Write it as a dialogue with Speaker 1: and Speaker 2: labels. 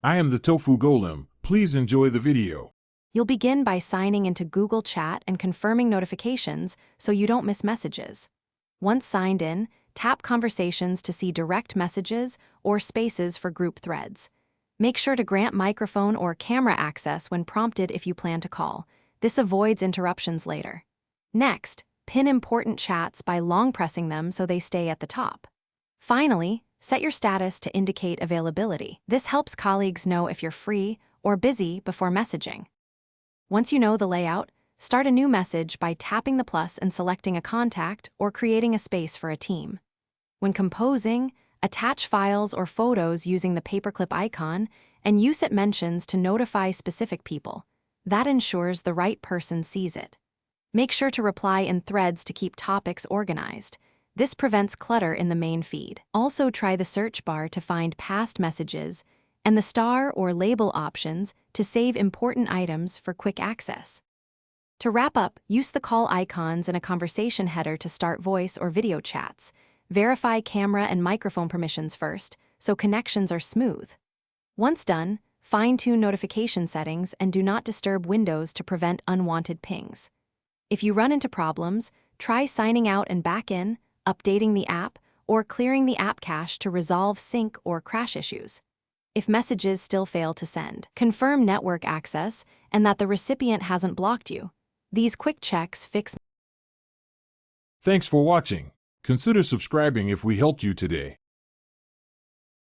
Speaker 1: I am the Tofu Golem. Please enjoy the video.
Speaker 2: You'll begin by signing into Google Chat and confirming notifications so you don't miss messages. Once signed in, tap Conversations to see direct messages or spaces for group threads. Make sure to grant microphone or camera access when prompted if you plan to call. This avoids interruptions later. Next, pin important chats by long pressing them so they stay at the top. Finally, set your status to indicate availability. This helps colleagues know if you're free or busy before messaging. Once you know the layout, start a new message by tapping the plus and selecting a contact or creating a space for a team. When composing, attach files or photos using the paperclip icon and use it mentions to notify specific people. That ensures the right person sees it. Make sure to reply in threads to keep topics organized. This prevents clutter in the main feed. Also try the search bar to find past messages and the star or label options to save important items for quick access. To wrap up, use the call icons and a conversation header to start voice or video chats. Verify camera and microphone permissions first, so connections are smooth. Once done, fine-tune notification settings and do not disturb windows to prevent unwanted pings. If you run into problems, try signing out and back in, updating the app, or clearing the app cache to resolve sync or crash issues. If messages still fail to send, confirm network access and that the recipient hasn't blocked you. These quick checks fix.
Speaker 1: Thanks for watching. Consider subscribing if we helped you today.